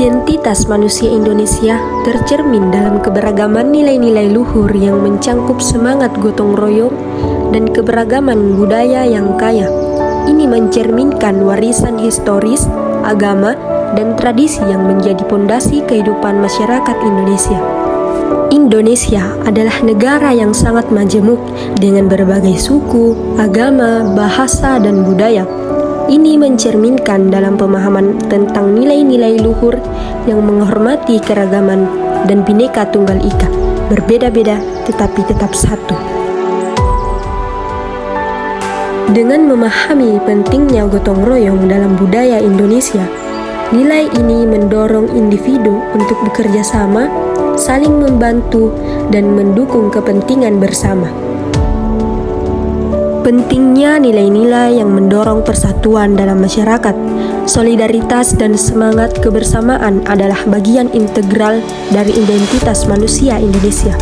Identitas manusia Indonesia tercermin dalam keberagaman nilai-nilai luhur yang mencangkup semangat gotong royong dan keberagaman budaya yang kaya. Ini mencerminkan warisan historis, agama, dan tradisi yang menjadi pondasi kehidupan masyarakat Indonesia. Indonesia adalah negara yang sangat majemuk dengan berbagai suku, agama, bahasa, dan budaya. Ini mencerminkan dalam pemahaman tentang nilai-nilai luhur yang menghormati keragaman dan Bhinneka Tunggal Ika, berbeda-beda tetapi tetap satu. Dengan memahami pentingnya gotong royong dalam budaya Indonesia, nilai ini mendorong individu untuk bekerja sama, saling membantu, dan mendukung kepentingan bersama. Pentingnya nilai-nilai yang mendorong persatuan dalam masyarakat, solidaritas dan semangat kebersamaan adalah bagian integral dari identitas manusia Indonesia.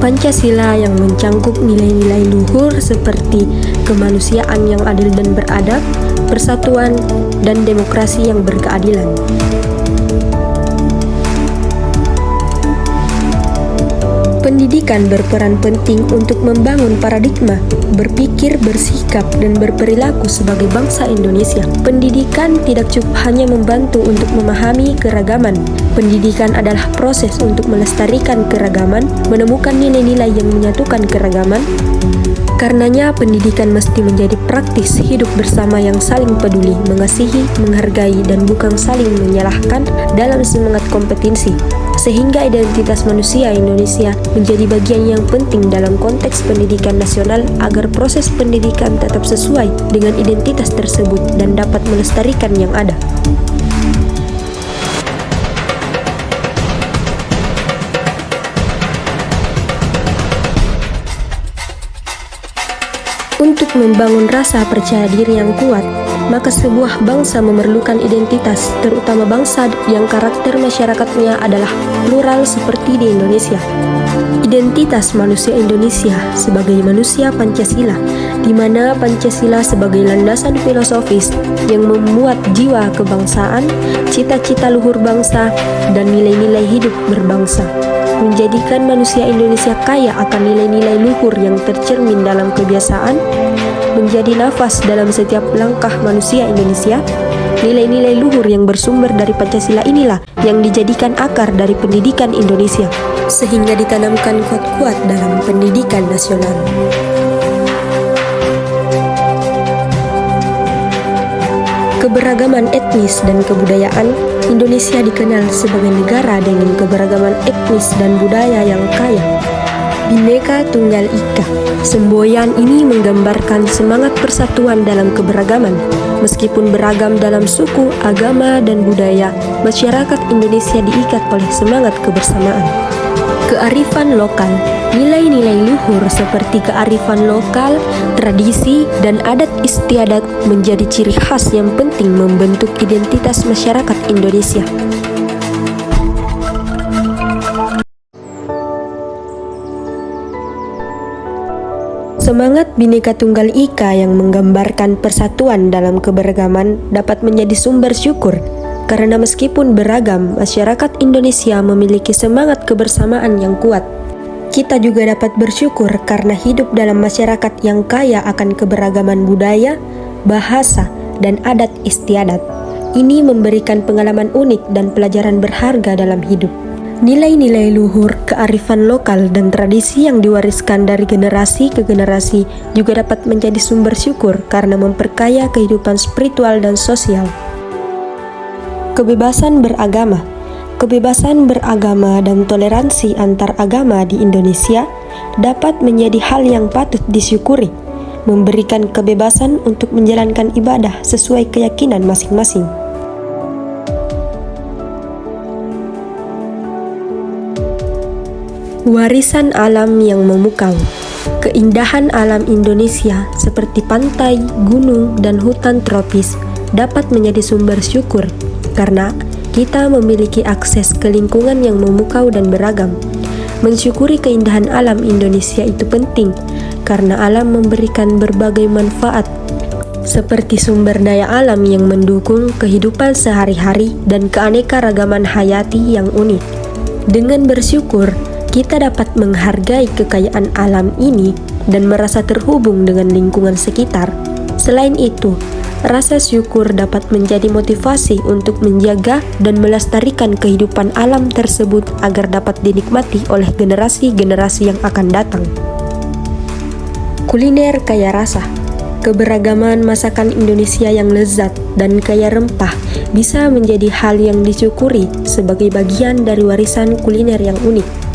Pancasila yang mencangkup nilai-nilai luhur seperti kemanusiaan yang adil dan beradab, persatuan, dan demokrasi yang berkeadilan. Pendidikan berperan penting untuk membangun paradigma, berpikir, bersikap, dan berperilaku sebagai bangsa Indonesia. Pendidikan tidak cukup hanya membantu untuk memahami keragaman. Pendidikan adalah proses untuk melestarikan keragaman, menemukan nilai-nilai yang menyatukan keragaman. Karenanya, pendidikan mesti menjadi praktis hidup bersama yang saling peduli, mengasihi, menghargai, dan bukan saling menyalahkan dalam semangat kompetensi. Sehingga identitas manusia Indonesia menjadi bagian yang penting dalam konteks pendidikan nasional agar proses pendidikan tetap sesuai dengan identitas tersebut dan dapat melestarikan yang ada. Untuk membangun rasa percaya diri yang kuat, maka sebuah bangsa memerlukan identitas, terutama bangsa yang karakter masyarakatnya adalah plural seperti di Indonesia. Identitas manusia Indonesia sebagai manusia Pancasila, di mana Pancasila sebagai landasan filosofis yang memuat jiwa kebangsaan, cita-cita luhur bangsa, dan nilai-nilai hidup berbangsa, menjadikan manusia Indonesia kaya akan nilai-nilai luhur yang tercermin dalam kebiasaan, menjadi nafas dalam setiap langkah manusia Indonesia. Nilai-nilai luhur yang bersumber dari Pancasila inilah yang dijadikan akar dari pendidikan Indonesia, sehingga ditanamkan kuat-kuat dalam pendidikan nasional. Keberagaman etnis dan kebudayaan, Indonesia dikenal sebagai negara dengan keberagaman etnis dan budaya yang kaya. Bhinneka Tunggal Ika. Semboyan ini menggambarkan semangat persatuan dalam keberagaman. Meskipun beragam dalam suku, agama, dan budaya, masyarakat Indonesia diikat oleh semangat kebersamaan. Kearifan lokal. Nilai-nilai luhur seperti kearifan lokal, tradisi, dan adat istiadat menjadi ciri khas yang penting membentuk identitas masyarakat Indonesia. Semangat Bhinneka Tunggal Ika yang menggambarkan persatuan dalam keberagaman dapat menjadi sumber syukur, karena meskipun beragam, masyarakat Indonesia memiliki semangat kebersamaan yang kuat. Kita juga dapat bersyukur karena hidup dalam masyarakat yang kaya akan keberagaman budaya, bahasa, dan adat istiadat. Ini memberikan pengalaman unik dan pelajaran berharga dalam hidup. Nilai-nilai luhur, kearifan lokal, dan tradisi yang diwariskan dari generasi ke generasi juga dapat menjadi sumber syukur karena memperkaya kehidupan spiritual dan sosial. Kebebasan beragama. Kebebasan beragama dan toleransi antar agama di Indonesia dapat menjadi hal yang patut disyukuri, memberikan kebebasan untuk menjalankan ibadah sesuai keyakinan masing-masing. Warisan alam yang memukau. Keindahan alam Indonesia seperti pantai, gunung, dan hutan tropis dapat menjadi sumber syukur karena kita memiliki akses ke lingkungan yang memukau dan beragam. Mensyukuri keindahan alam Indonesia itu penting karena alam memberikan berbagai manfaat seperti sumber daya alam yang mendukung kehidupan sehari-hari dan keanekaragaman hayati yang unik. Dengan bersyukur, kita dapat menghargai kekayaan alam ini dan merasa terhubung dengan lingkungan sekitar. Selain itu, rasa syukur dapat menjadi motivasi untuk menjaga dan melestarikan kehidupan alam tersebut agar dapat dinikmati oleh generasi-generasi yang akan datang. Kuliner kaya rasa. Keberagaman masakan Indonesia yang lezat dan kaya rempah bisa menjadi hal yang disyukuri sebagai bagian dari warisan kuliner yang unik.